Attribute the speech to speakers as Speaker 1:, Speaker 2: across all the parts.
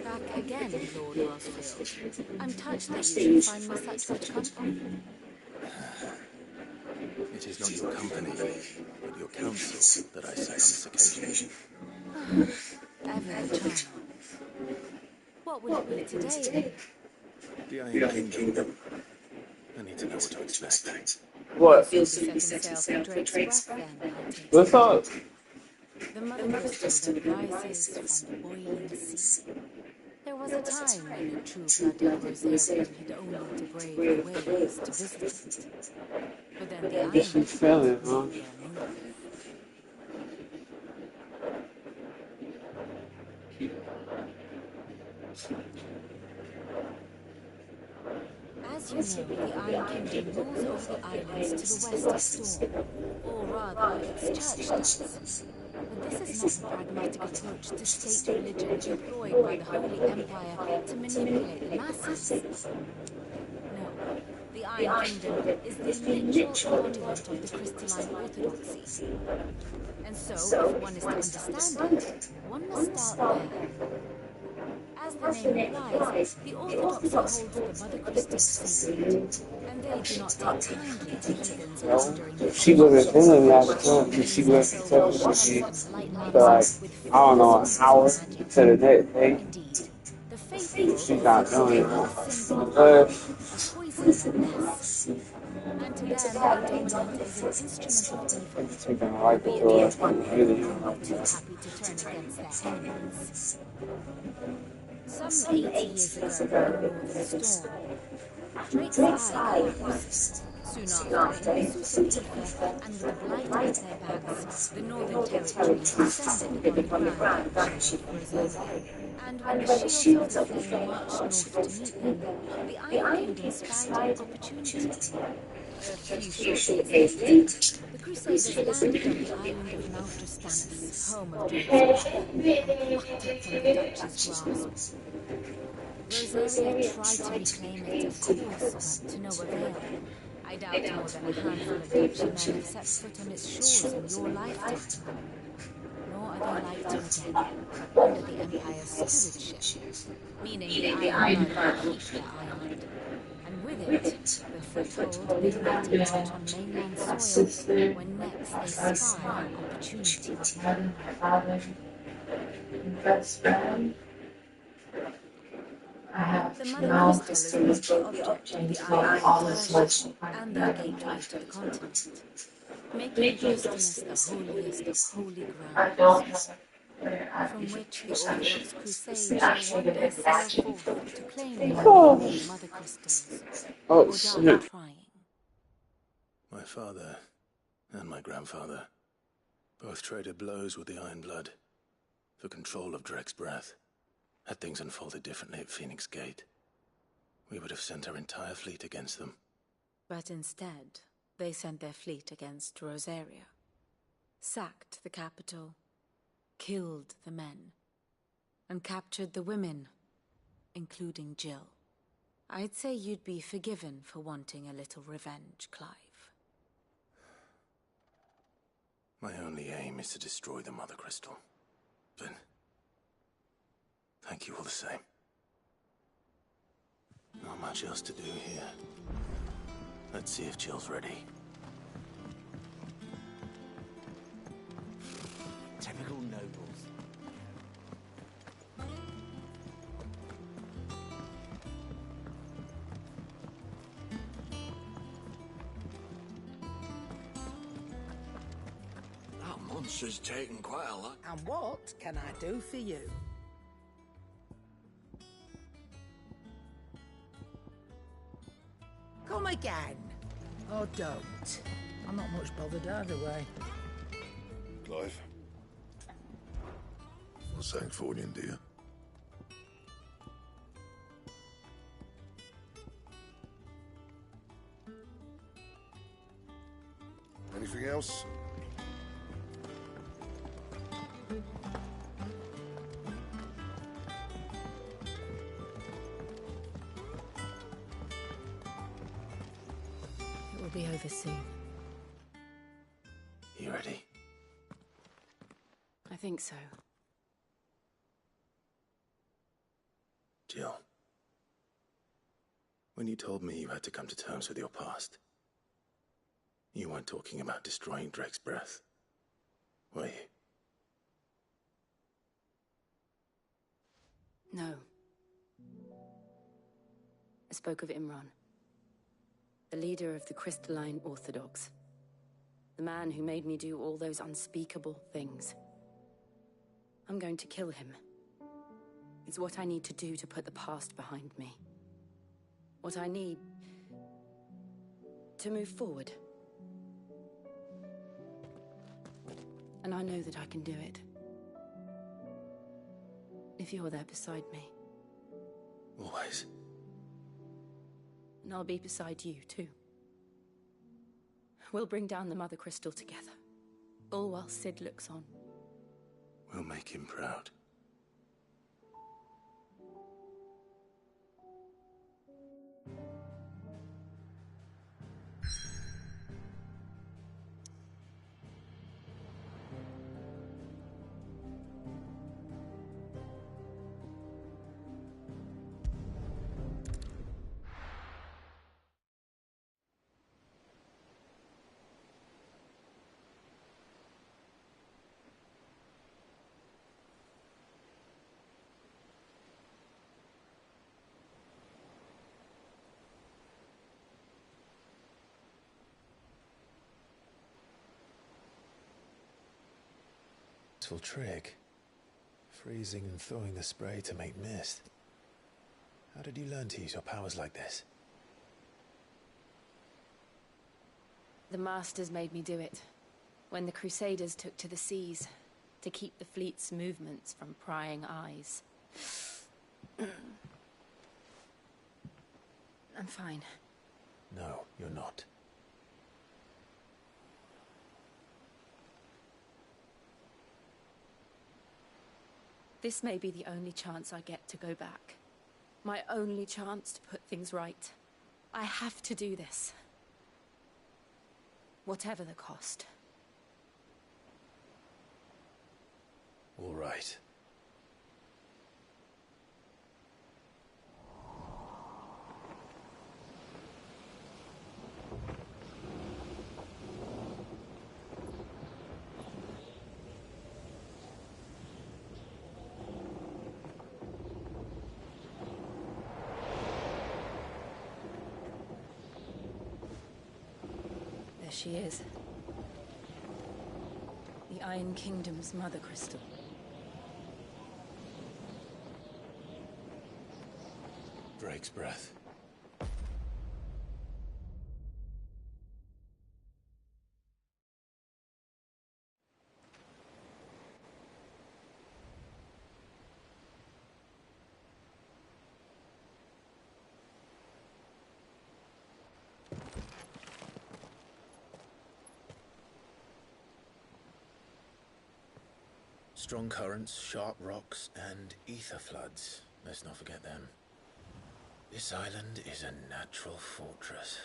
Speaker 1: Back again, Lord Rosfield. I'm touched that you should find me such good company.
Speaker 2: It is not your company, but your counsel that I seek on this occasion.
Speaker 1: Ever the charm. What will it be today?
Speaker 2: The Iron Kingdom. I need to know what to expect.
Speaker 3: What?
Speaker 1: You'll soon be setting sail for Drake's Breath then, I take
Speaker 3: What's
Speaker 1: it.
Speaker 3: up?
Speaker 1: The Mother Crystal that rises from the boiling sea. There was a time when a true-blooded Rosarian had only to brave the waves to visit it. But then the
Speaker 3: Guess you
Speaker 1: island
Speaker 3: fell it, huh?
Speaker 1: their move. As you know, the Iron Kingdom rules over the islands to the west of Storm, or rather, its church does. But this is not the pragmatic approach to state religion employed by the Holy Empire to manipulate the masses. No, the Iron Kingdom is the literal embodiment of the crystalline orthodoxy. And so, if one is to understand it, one must start there. As the name implies, the orthodoxy holds the Mother Crystal sacred, and they do not take kindly to heathens wandering.
Speaker 3: If she would have been in last month, if she would have accepted me for like, I don't know, an hour to the next day,
Speaker 1: Indeed, the faithful
Speaker 3: she's not doing it.
Speaker 1: and to them, a dominant is an instrument of evil.
Speaker 3: Taking a right to her, really.
Speaker 1: Too happy to turn against their enemies. Some 80 years ago, in Northern Storm, Drake's eye collapsed. Soon after, in pursuit of ether, and with a blight at their backs, the Northern Territory descended upon the grand shield of Rosaria. And when the shields of the flame marched north to meet them, the Iron Kingdom spied an opportunity. A few short days later, the Crusaders landed on the island of Maldrastanus, home of Drake's Breath, and plucked it from the Dutch's grasp. Rosaria tried to reclaim it, of course, but to no avail. I doubt more than a handful of Dutch men have set foot on its shores in your lifetime. Nor are they like to again, under the Empire's stewardship, meaning the Iron Blood will keep their island. And with it, the foothold they need to mount on mainland soil when next they spy an opportunity. The Mother Crystal is the object of the island's worship and their gateway to the continent, making Justinus the holiest of holy grounds, from which the Orthodox Crusade shall one day sail forth to claim the Mother Crystals, without trying.
Speaker 2: My father and my grandfather both traded blows with the Iron Blood for control of Drake's Breath. Had things unfolded differently at Phoenix Gate, we would have sent our entire fleet against them.
Speaker 1: But instead, they sent their fleet against Rosaria, sacked the capital, killed the men, and captured the women, including Jill. I'd say you'd be forgiven for wanting a little revenge, Clive.
Speaker 2: My only aim is to destroy the Mother Crystal. But thank you all the same. Not much else to do here. Let's see if Jill's ready.
Speaker 4: Typical nobles.
Speaker 5: That monster's taken quite a lot.
Speaker 6: And what can I do for you? Come again. Or don't. I'm not much bothered either way.
Speaker 5: Clive,
Speaker 4: A Sanctfordian, do you? Anything else?
Speaker 1: It will be over soon.
Speaker 2: You ready?
Speaker 1: I think so.
Speaker 2: Jill. When you told me you had to come to terms with your past, you weren't talking about destroying Drake's breath, were you?
Speaker 1: No. I spoke of Imran, the leader of the Crystalline Orthodox. The man who made me do all those unspeakable things. I'm going to kill him. It's what I need to do to put the past behind me. What I need to move forward. And I know that I can do it. If you're there beside me.
Speaker 2: Always.
Speaker 1: And I'll be beside you, too. We'll bring down the Mother Crystal together. All while Sid looks on.
Speaker 2: We'll make him proud. Trig. Freezing and thawing the spray to make mist. How did you learn to use your powers like this?
Speaker 1: The Masters made me do it. When the Crusaders took to the seas, to keep the fleet's movements from prying eyes. I'm fine.
Speaker 2: No, you're not.
Speaker 1: This may be the only chance I get to go back. My only chance to put things right. I have to do this. Whatever the cost.
Speaker 2: All right.
Speaker 1: There she is. The Iron Kingdom's Mother Crystal.
Speaker 2: Drake's breath. Strong currents, sharp rocks, and ether floods. Let's not forget them. This island is a natural fortress.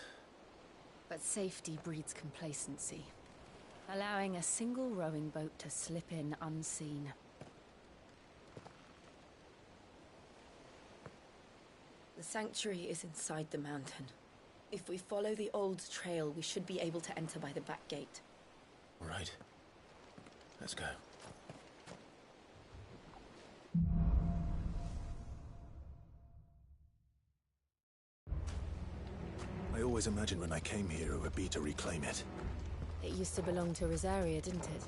Speaker 1: But safety breeds complacency. Allowing a single rowing boat to slip in unseen. The sanctuary is inside the mountain. If we follow the old trail, we should be able to enter by the back gate.
Speaker 2: All right. Let's go. I always imagined when I came here it would be to reclaim it.
Speaker 1: It used to belong to Rosaria, didn't it?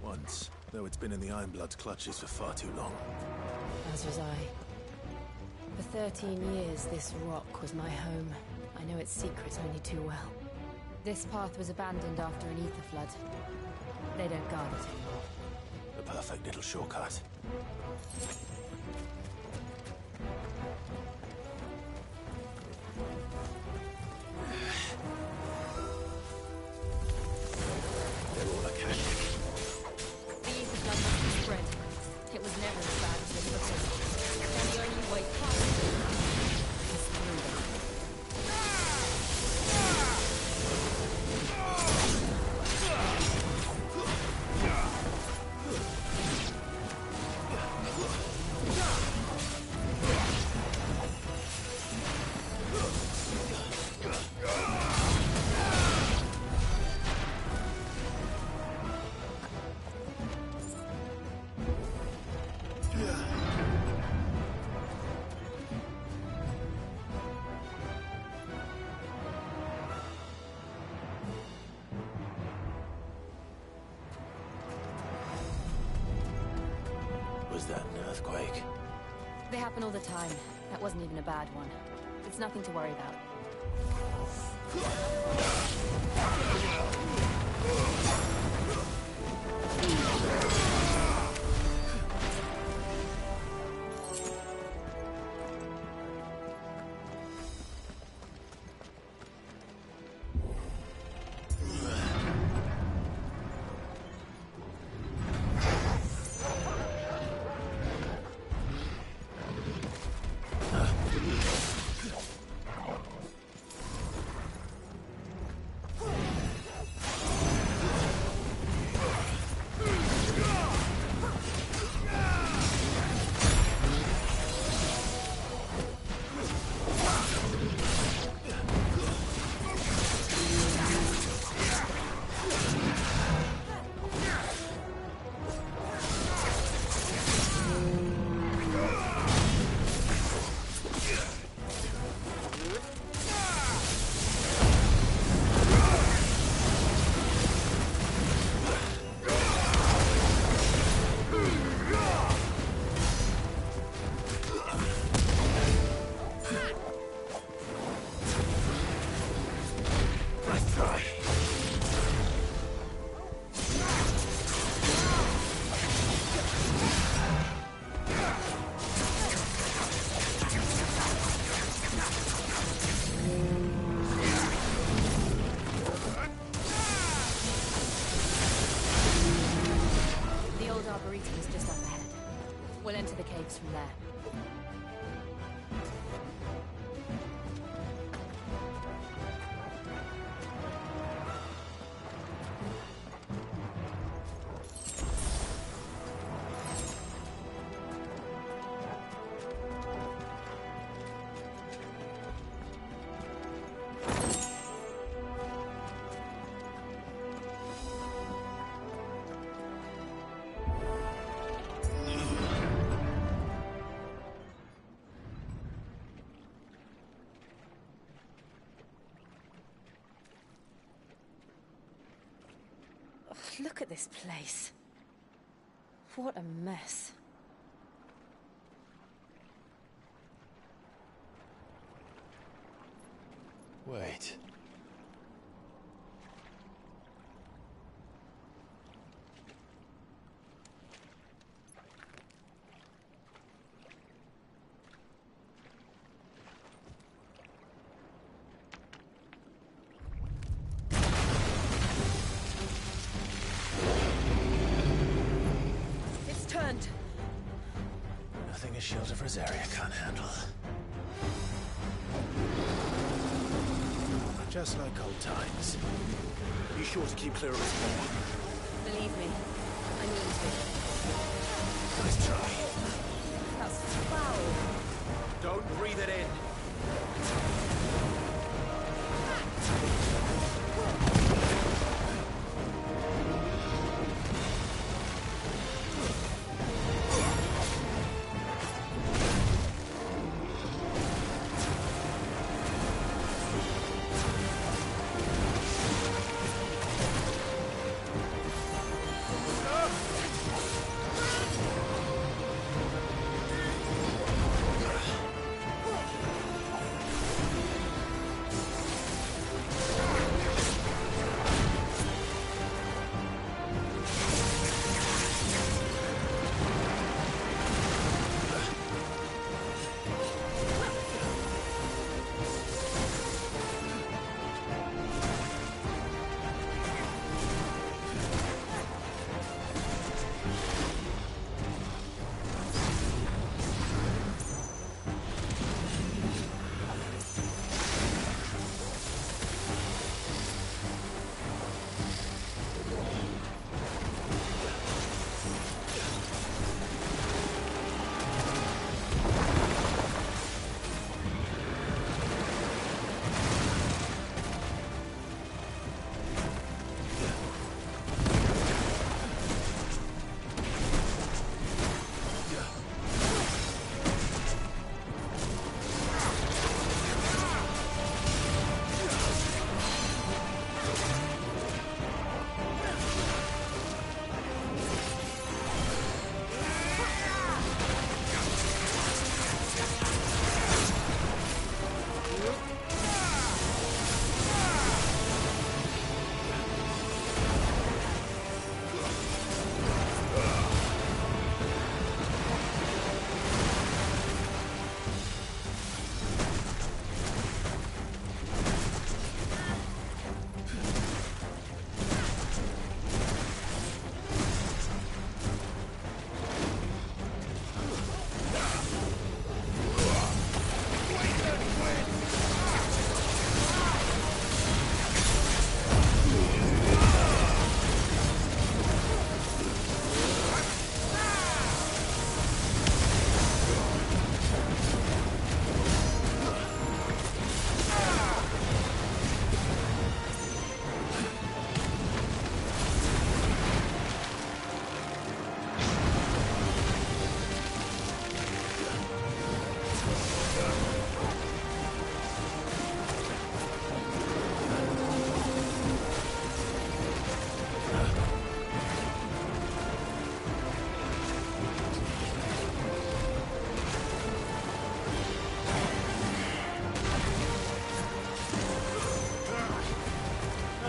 Speaker 2: Once, though it's been in the Ironblood's clutches for far too long.
Speaker 1: As was I. For 13 years, this rock was my home. I know its secret only too well. This path was abandoned after an ether flood. They don't guard it anymore.
Speaker 2: The perfect little shortcut. They're all Akashic.
Speaker 1: The ether flood must be spread. It was never as bad as it looks. And the only way past it is through them.
Speaker 2: Was that an earthquake?
Speaker 1: They happen all the time. That wasn't even a bad one. It's nothing to worry about. Arboretum's just up ahead. We'll enter the caves from there. Look at this place. What a mess.
Speaker 2: Wait. Nothing a shield of Rosaria can't handle. Just like old times.
Speaker 5: Be sure to keep clear of his wall.
Speaker 1: Believe me, I mean to.
Speaker 5: Nice try.
Speaker 1: That's foul.
Speaker 5: Don't breathe it in.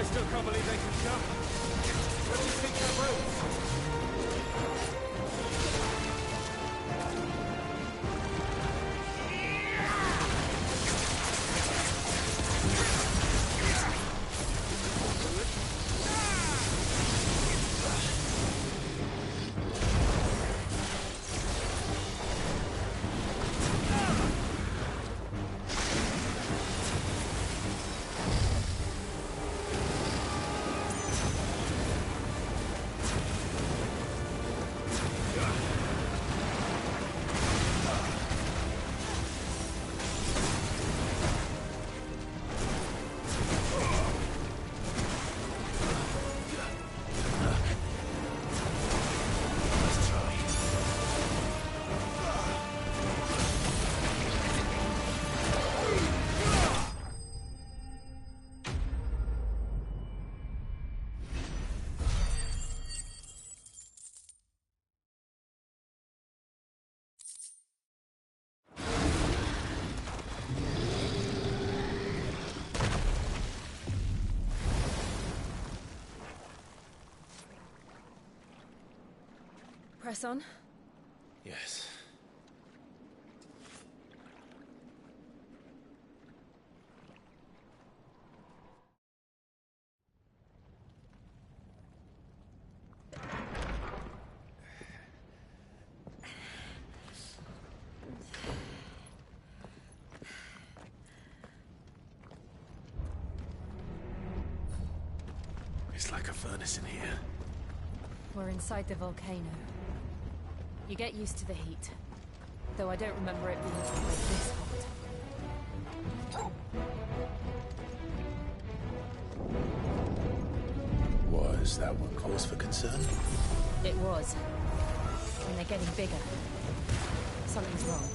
Speaker 5: still can't believe they can jump. Where do you think that road?
Speaker 1: Press on.
Speaker 2: Yes. It's like a furnace in here.
Speaker 1: We're inside the volcano. You get used to the heat. Though I don't remember it being quite this hot.
Speaker 2: Was that one cause for concern?
Speaker 1: It was. And they're getting bigger. Something's wrong.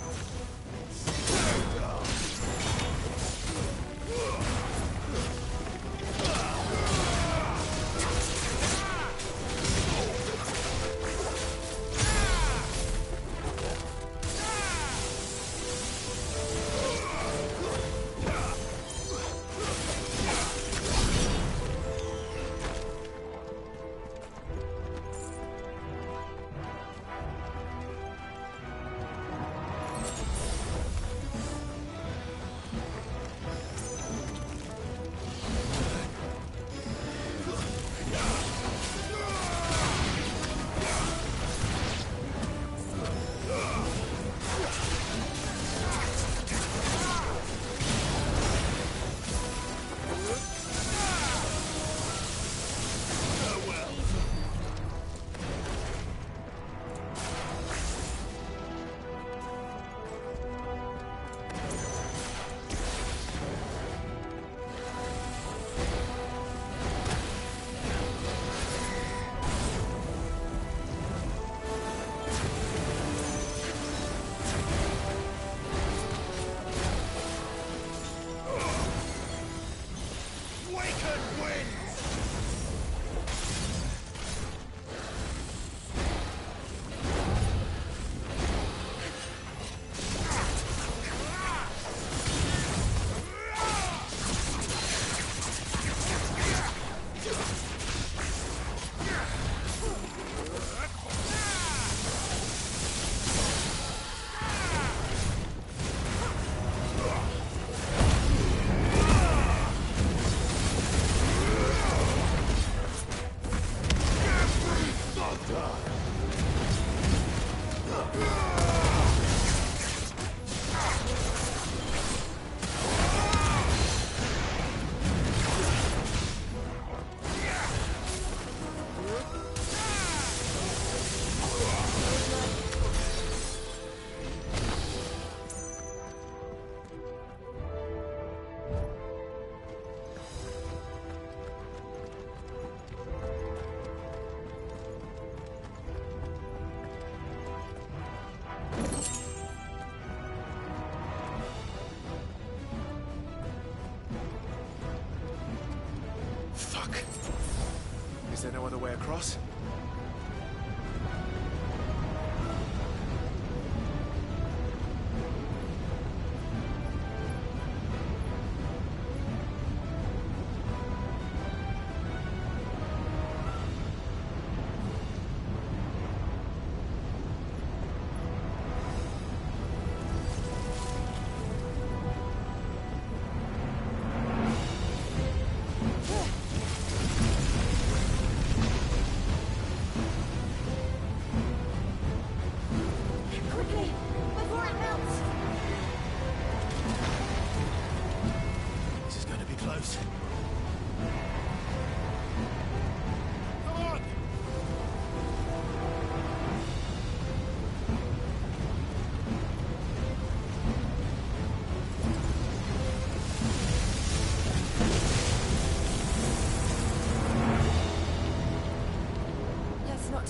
Speaker 5: Is there no other way across?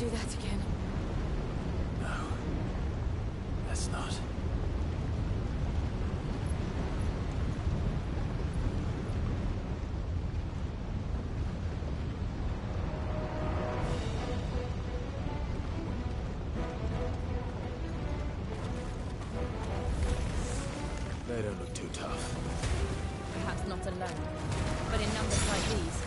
Speaker 1: do that again.
Speaker 2: No. Let's not. They don't look too tough.
Speaker 1: Perhaps not alone, but in numbers like these.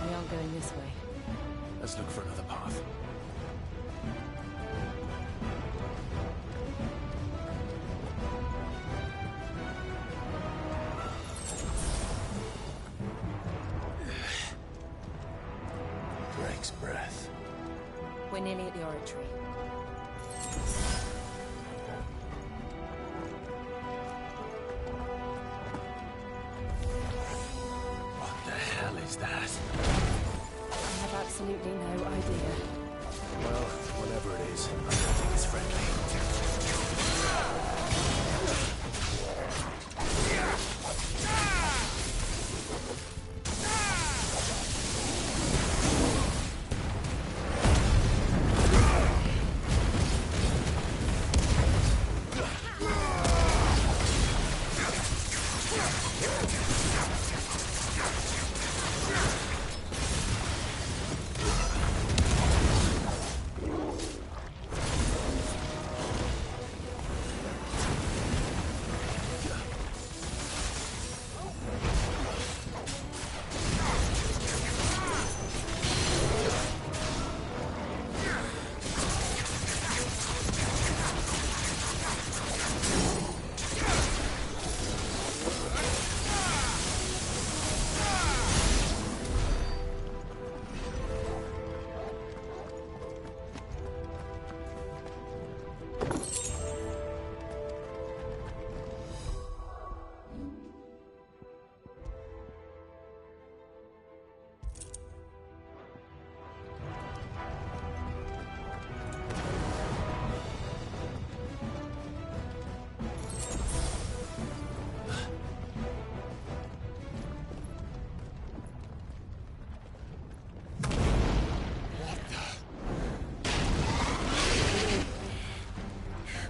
Speaker 1: We aren't going this way.
Speaker 2: Let's look for another path. Drake's breath.
Speaker 1: We're nearly at the oratory.
Speaker 2: What the hell is that?
Speaker 1: I have absolutely no idea.
Speaker 2: Well, whatever it is, I don't think it's friendly.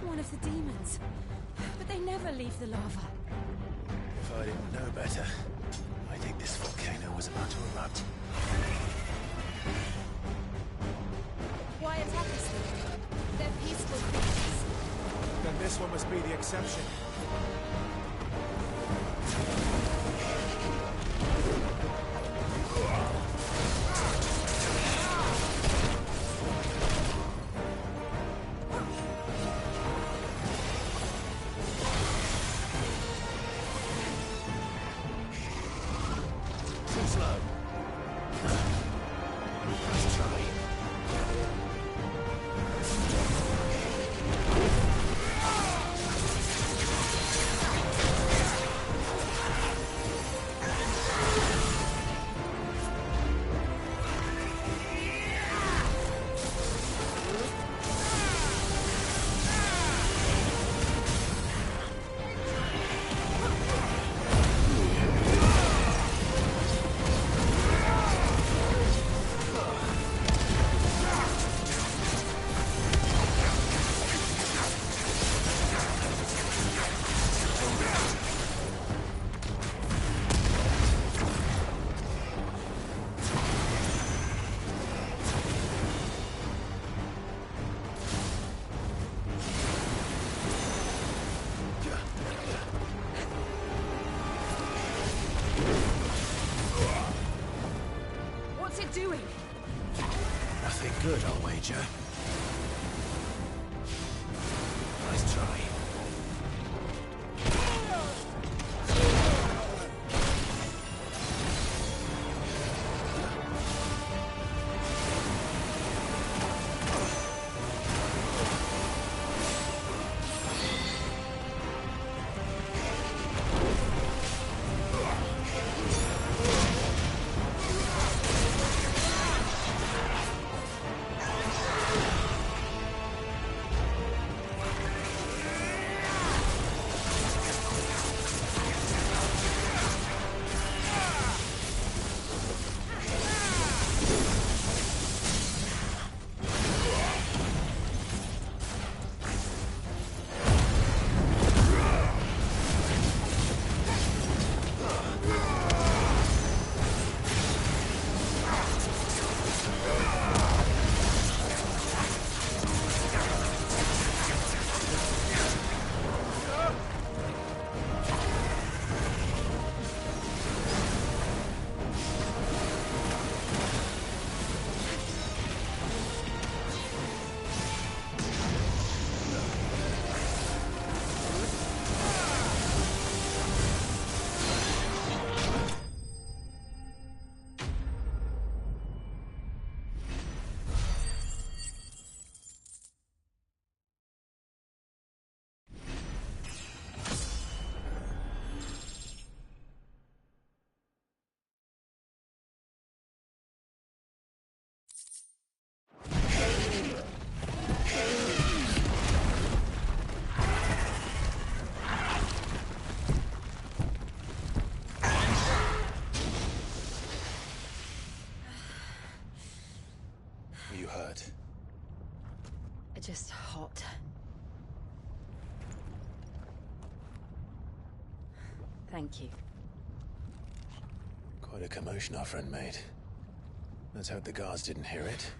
Speaker 1: One of the demons. But they never leave the lava.
Speaker 2: If I didn't know better, I think this volcano was about to erupt.
Speaker 1: Why attack us then? They're peaceful creatures.
Speaker 5: Then this one must be the exception.
Speaker 2: Too slow. Let's try.
Speaker 1: What's it doing?
Speaker 2: Nothing good, I'll wager. Nice try. You hurt.
Speaker 1: Just hot. Thank you.
Speaker 2: Quite a commotion our friend made. Let's hope the guards didn't hear it.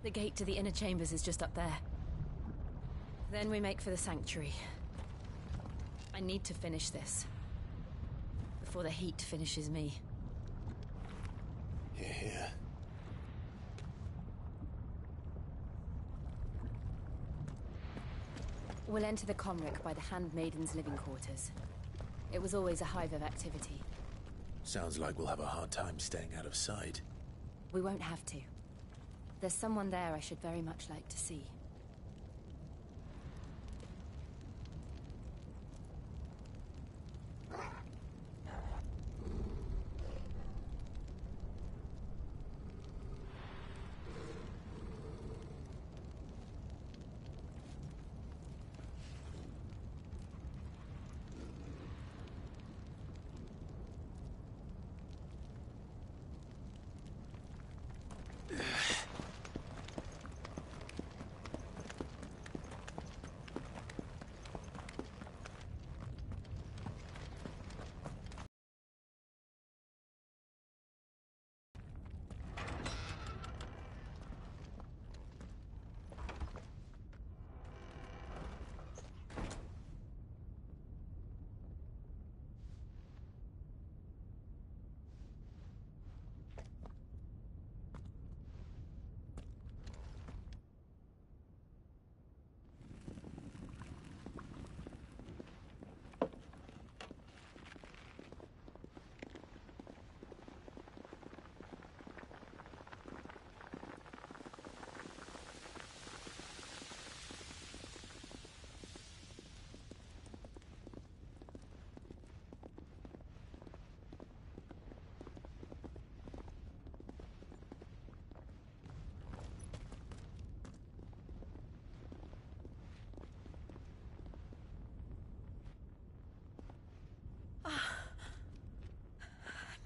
Speaker 1: The gate to the inner chambers is just up there. Then we make for the sanctuary. I need to finish this. Before the heat finishes me.
Speaker 2: Hear, hear.
Speaker 1: We'll enter the Comric by the Handmaiden's living quarters. It was always a hive of activity.
Speaker 2: Sounds like we'll have a hard time staying out of sight.
Speaker 1: We won't have to. There's someone there I should very much like to see.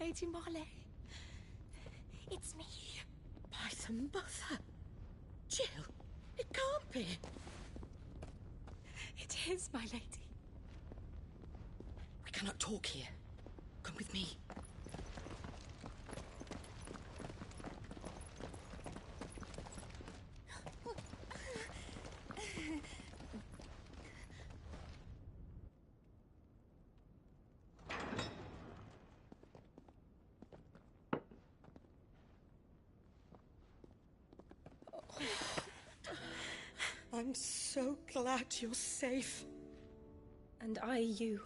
Speaker 6: Lady Marley. It's me. By the mother. Jill, it can't be. It is, my lady. We cannot talk here. Come with me. I'm so glad you're safe.
Speaker 7: And I you.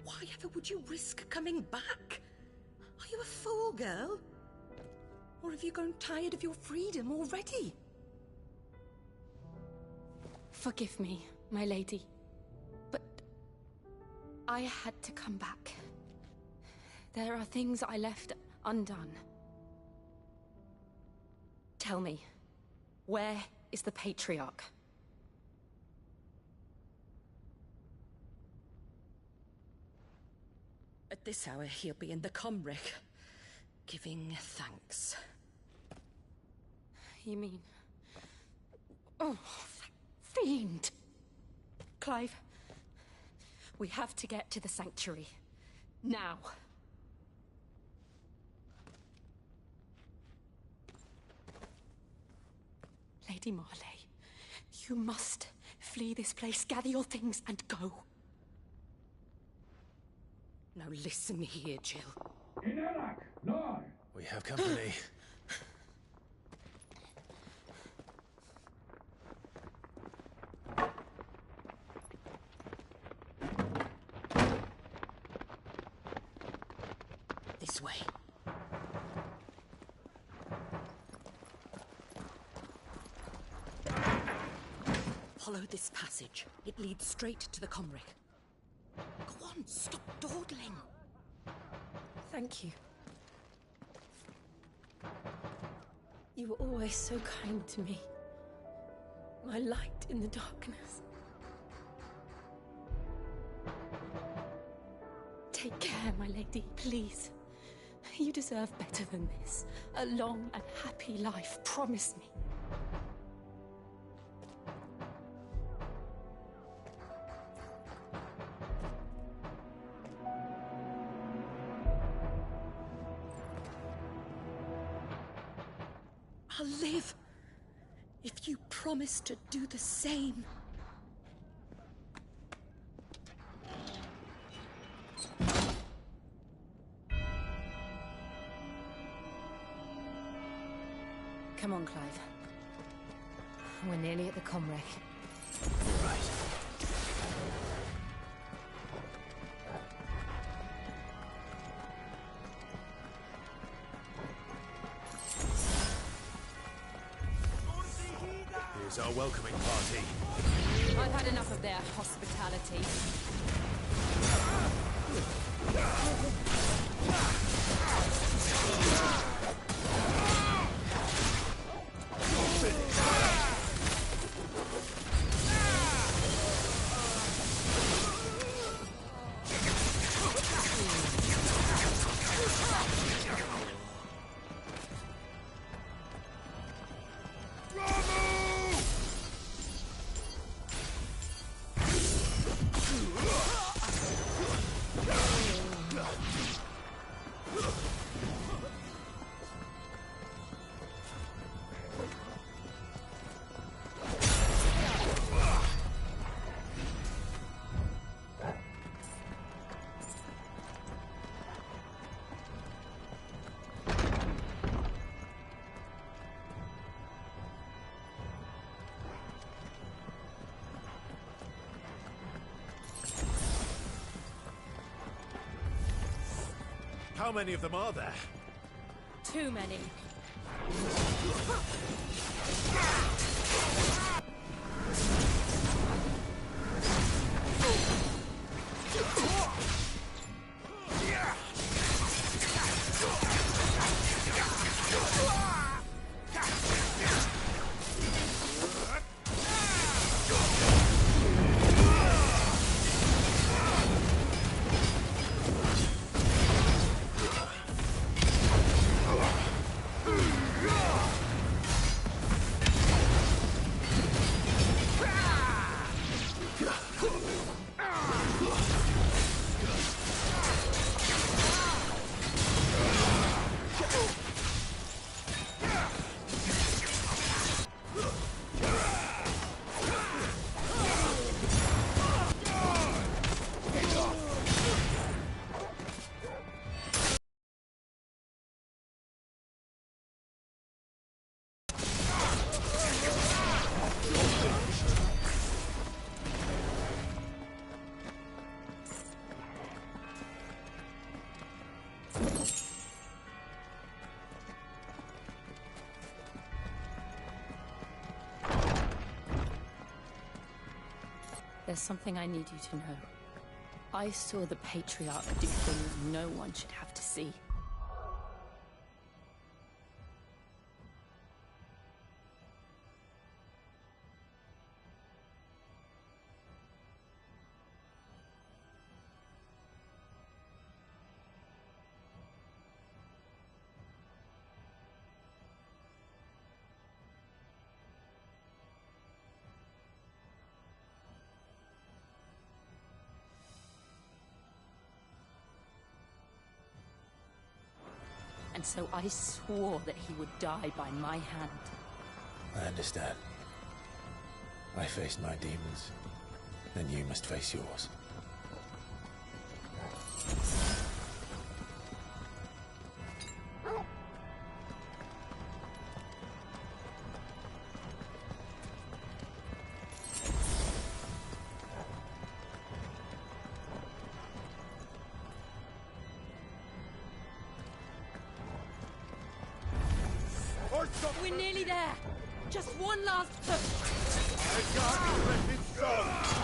Speaker 6: Why ever would you risk coming back? Are you a fool, girl? Or have you grown tired of your freedom already?
Speaker 7: Forgive me, my lady. But I had to come back. There are things I left undone. Tell me, where is the Patriarch?
Speaker 6: At this hour, he'll be in the Comric, giving thanks.
Speaker 7: You mean... Oh, that fiend! Clive, we have to get to the Sanctuary. Now. Lady Marley, you must flee this place, gather your things, and go.
Speaker 6: Now listen here, Jill.
Speaker 2: We have company.
Speaker 6: This way. Follow this passage. It leads straight to the Comric. Go on, stop dawdling.
Speaker 7: Thank you. You were always so kind to me. My light in the darkness. Take care, my lady, please. You deserve better than this. A long and happy life, promise me.
Speaker 6: I'll live if you promise to do the same.
Speaker 7: Come on, Clive. We're nearly at the Comric.
Speaker 2: Right. Here's our welcoming party.
Speaker 7: I've had enough of their hospitality.
Speaker 2: How many of them are there?
Speaker 7: Too many. There's something I need you to know. I saw the Patriarch do things no one should have to see. And so I swore that he would die by my hand.
Speaker 2: I understand. I faced my demons, then you must face yours.
Speaker 7: We're nearly there. Just one last push.
Speaker 5: I can't let it go.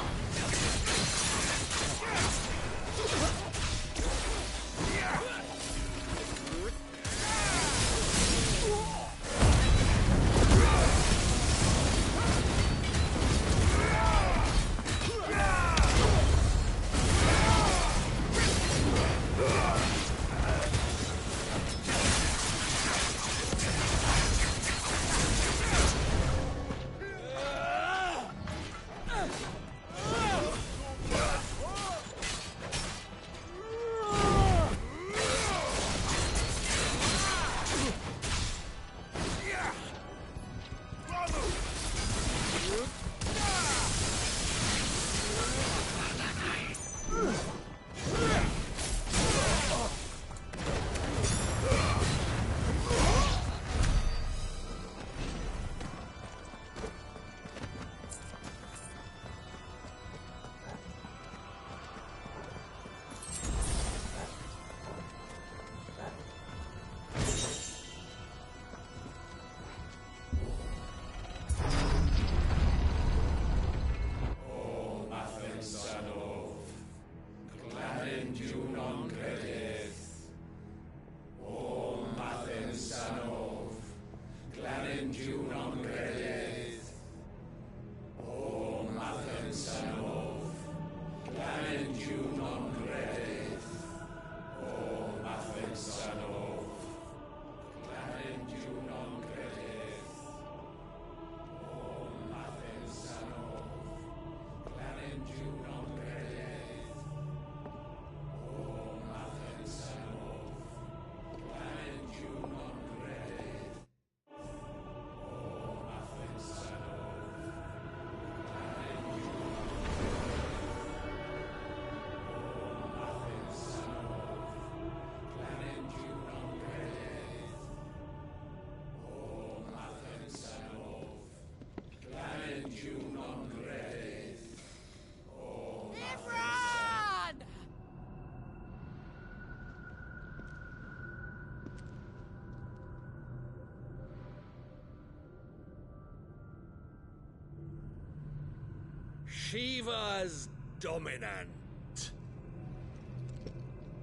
Speaker 5: Shiva's dominant.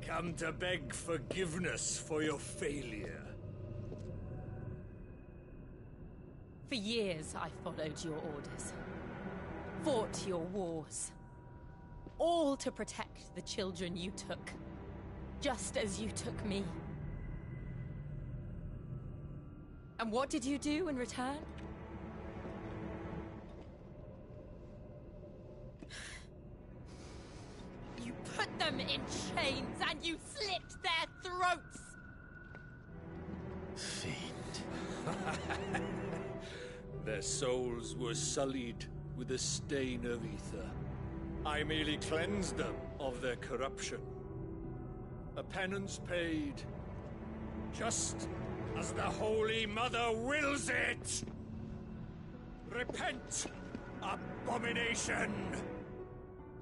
Speaker 5: Come to beg forgiveness for your failure.
Speaker 7: For years I followed your orders. Fought your wars. All to protect the children you took. Just as you took me. And what did you do in return? You put them in chains and you slit their throats!
Speaker 2: Fiend.
Speaker 5: Their souls were sullied with a stain of ether. I merely cleansed them of their corruption. A penance paid, just as the Holy Mother wills it! Repent, abomination!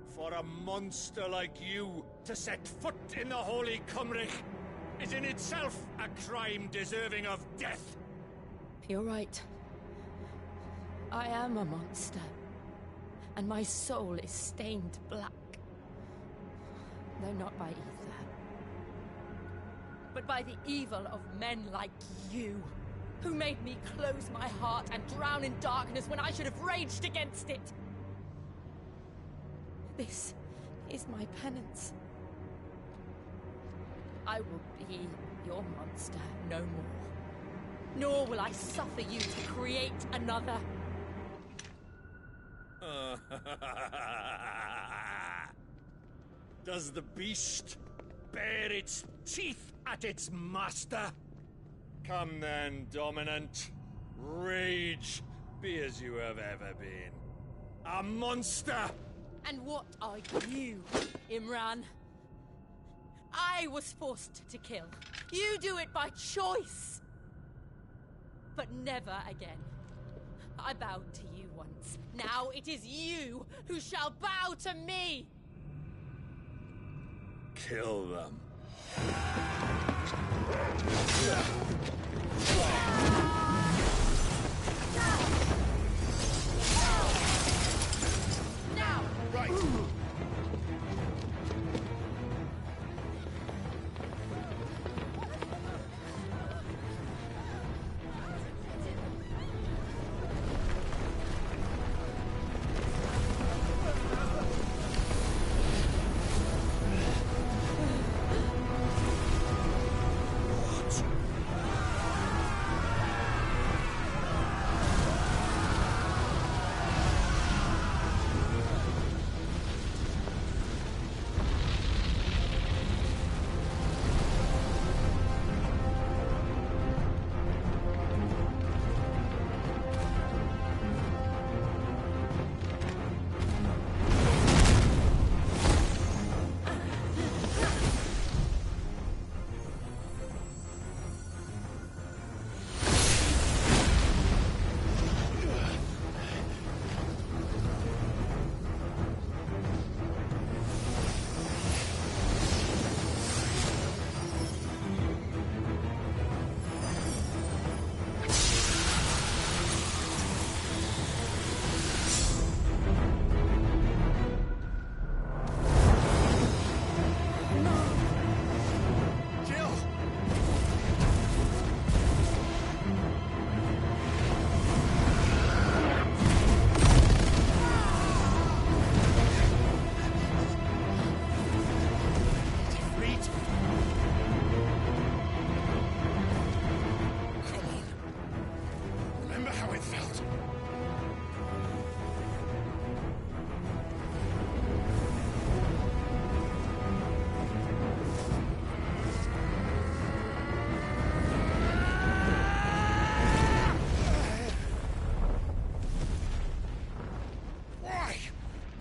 Speaker 5: For a monster like you to set foot in the Holy Cymric is in itself a crime deserving of death.
Speaker 7: You're right. I am a monster. and my soul is stained black. Though not by ether, but by the evil of men like you, who made me close my heart and drown in darkness when I should have raged against it. This is my penance. I will be your monster no more. Nor will I suffer you to create another.
Speaker 5: Does the beast bare its teeth at its master? Come then, Dominant. Rage, be as you have ever been. A monster!
Speaker 7: And what are you, Imran? I was forced to kill. You do it by choice. But never again. I bowed to you once. Now it is you who shall bow to me!
Speaker 5: Kill them.
Speaker 7: Now!
Speaker 5: Right.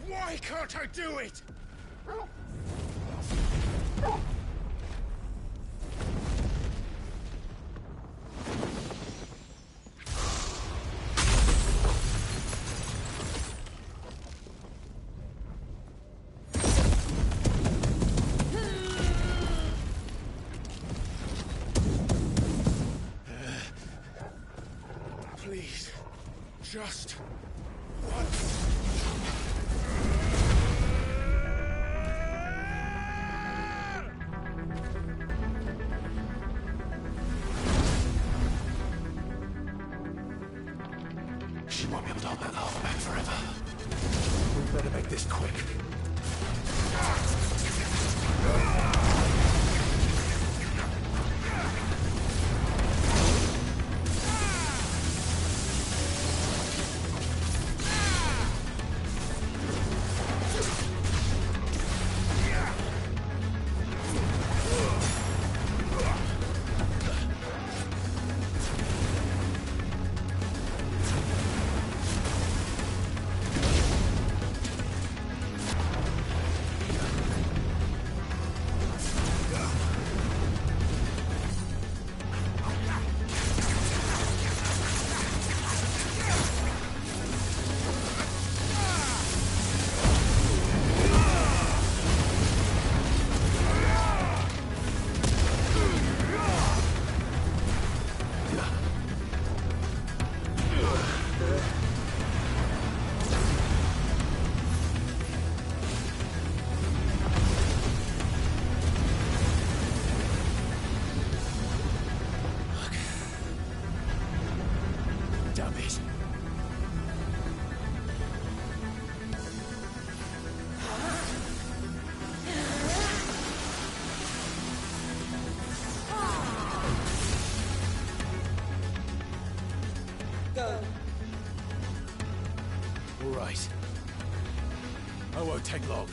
Speaker 5: Why can't I do it? Please, just once.
Speaker 2: She won't be able to hold that lava back forever. We better make this quick.
Speaker 6: go.
Speaker 2: All right. I won't take long.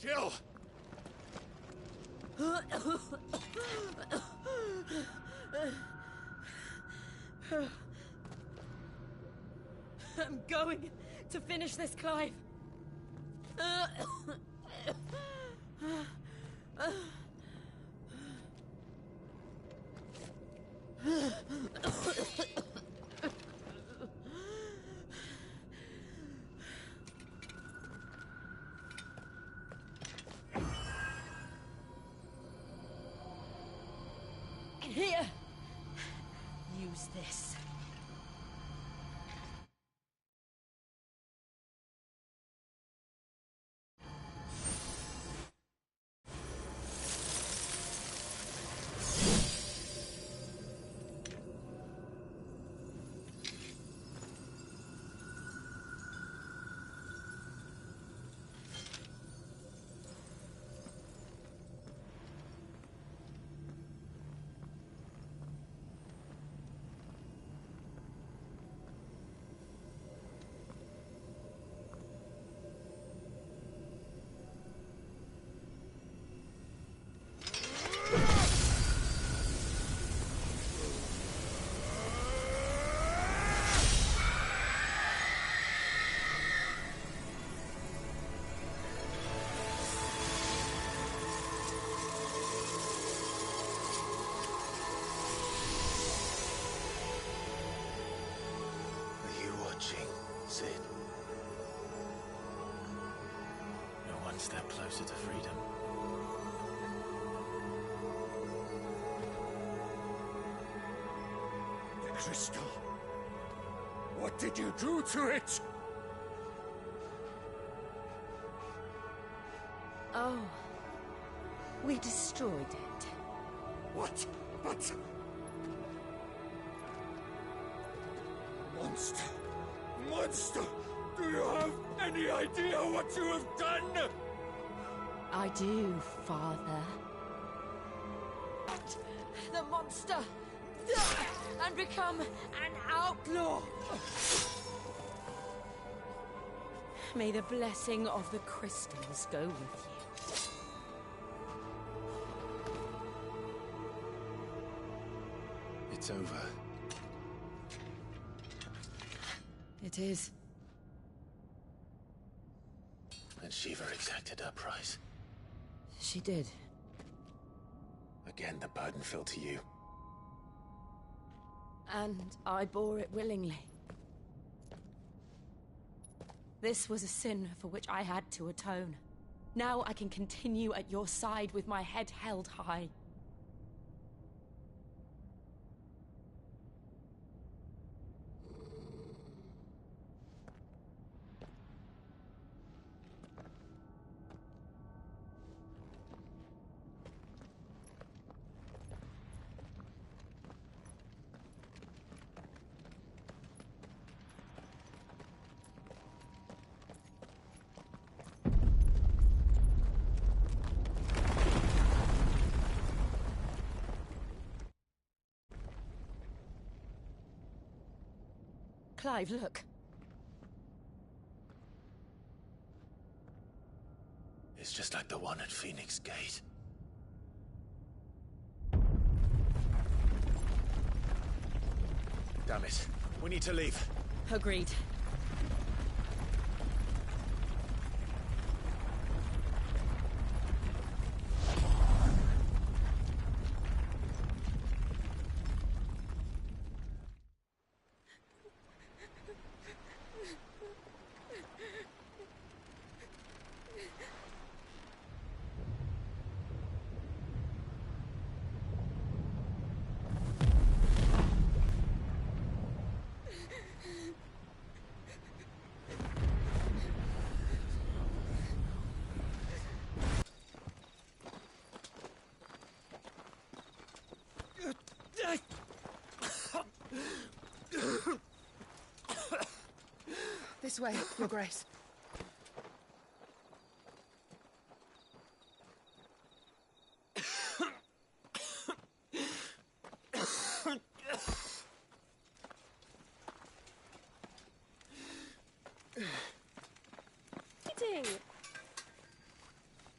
Speaker 5: Jill!
Speaker 7: I'm going to finish this, Clive. Here. Use this.
Speaker 2: Cid. You're one step closer to freedom.
Speaker 5: The crystal. What did you do to it?
Speaker 7: Oh, we destroyed it.
Speaker 5: What? But... Monster! Monster! Do you have any idea what you have done?
Speaker 7: I do, Father. The monster! And become an outlaw! May the blessing of the crystals go with you.
Speaker 2: It's over.
Speaker 7: It is.
Speaker 2: And Shiva exacted her price.
Speaker 7: She did.
Speaker 2: Again, the burden fell to you.
Speaker 7: And I bore it willingly. This was a sin for which I had to atone. Now I can continue at your side with my head held high. Clive, look.
Speaker 2: It's just like the one at Phoenix Gate. Damn it. We need to leave.
Speaker 7: Agreed.
Speaker 6: This way, Your Grace.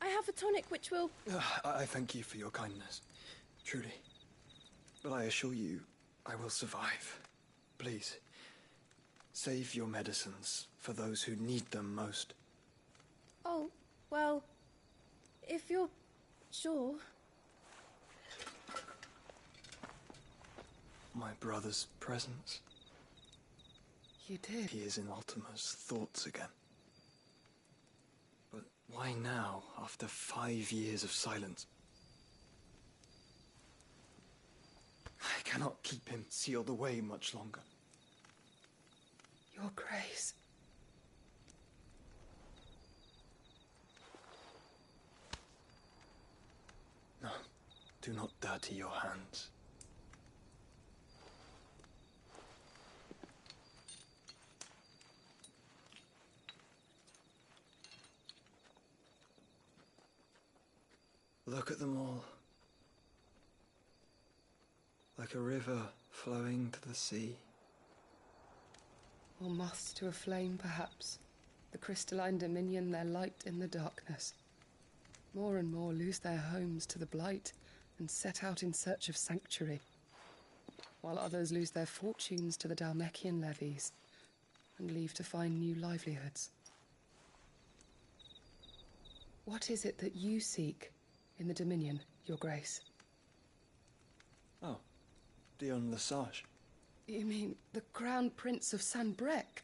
Speaker 8: I have a tonic which will...
Speaker 9: I thank you for your kindness, truly. But I assure you, I will survive. Please, save your medicines for those who need them most.
Speaker 8: Oh, well, if you're sure...
Speaker 9: My brother's presence.
Speaker 6: You did?
Speaker 9: He is in Ultima's thoughts again. But why now, after 5 years of silence? I cannot keep him sealed away much longer.
Speaker 6: Your Grace.
Speaker 9: No, do not dirty your hands. Look at them all. Like a river flowing to the sea.
Speaker 6: Or moths to a flame, perhaps. The crystalline dominion, their light in the darkness. More and more lose their homes to the blight and set out in search of sanctuary, while others lose their fortunes to the Dhalmekian levies and leave to find new livelihoods. What is it that you seek in the Dominion, Your Grace?
Speaker 9: Oh, Dion Lesage.
Speaker 6: You mean the Crown Prince of Sanbreque?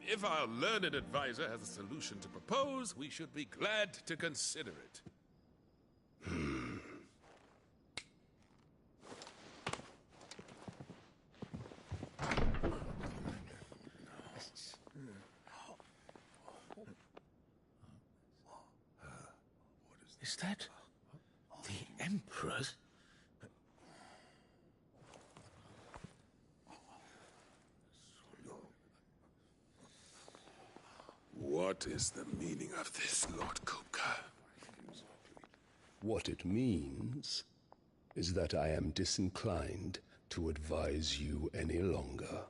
Speaker 10: If our learned advisor has a solution to propose, we should be glad to consider it.
Speaker 2: Is that the Emperor's?
Speaker 10: What is the meaning of this, Lord Kupka?
Speaker 11: What it means is that I am disinclined to advise you any longer.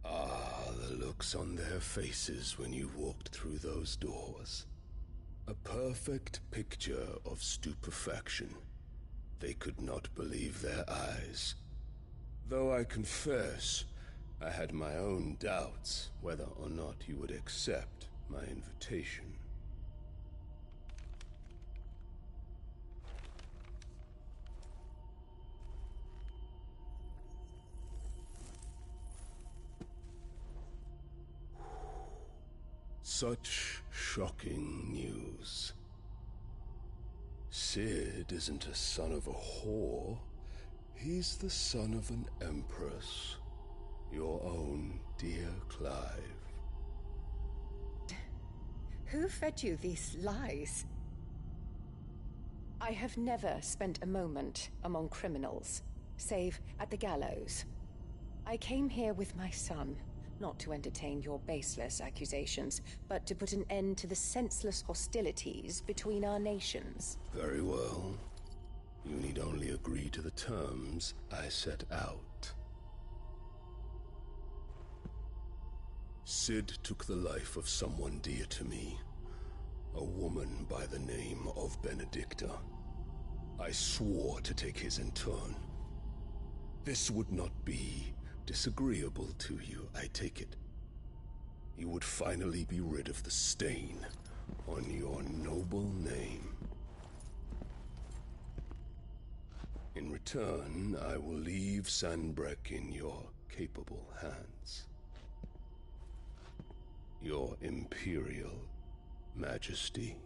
Speaker 11: Ah, the looks on their faces when you walked through those doors. A perfect picture of stupefaction. They could not believe their eyes. Though I confess, I had my own doubts whether or not you would accept my invitation. Such shocking news. Cid isn't a son of a whore. He's the son of an empress. Your own dear Clive.
Speaker 12: Who fed you these lies? I have never spent a moment among criminals, save at the gallows. I came here with my son, not to entertain your baseless accusations, but to put an end to the senseless hostilities between our nations.
Speaker 11: Very well. You need only agree to the terms I set out. Cid took the life of someone dear to me, a woman by the name of Benedicta. I swore to take his in turn. This would not be disagreeable to you, I take it. You would finally be rid of the stain on your noble name. In return, I will leave Sanbreque in your capable hands. Your Imperial Majesty.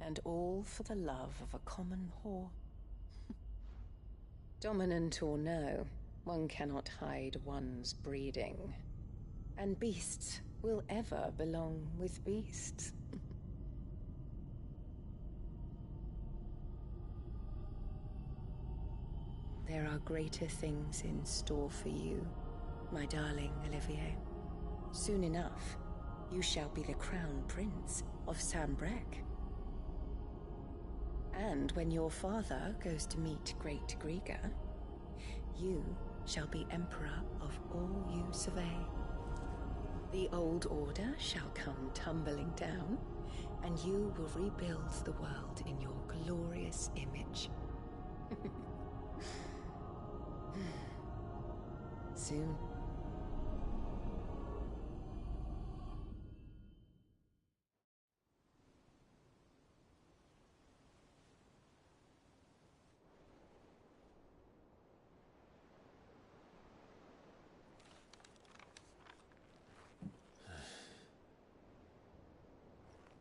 Speaker 12: And all for the love of a common whore. Dominant or no, one cannot hide one's breeding. And beasts will ever belong with beasts. There are greater things in store for you, my darling Olivier. Soon enough, you shall be the crown prince of Sanbreque. And when your father goes to meet Great Griga, you shall be emperor of all you survey. The old order shall come tumbling down, and you will rebuild the world in your glorious image. Soon.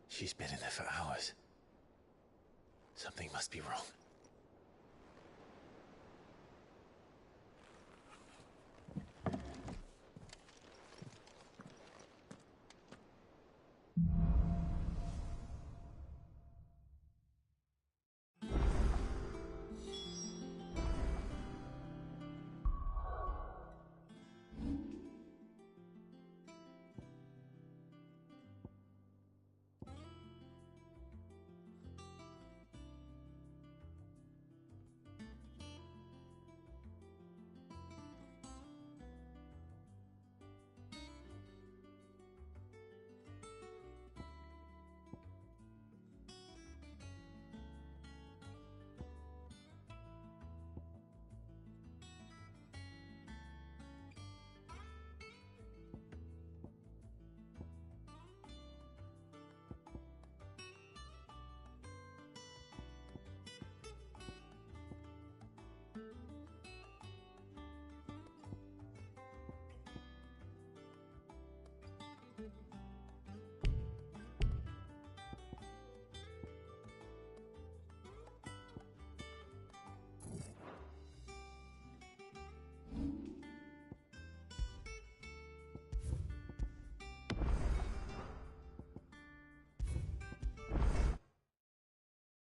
Speaker 2: She's been in there for hours. Something must be wrong.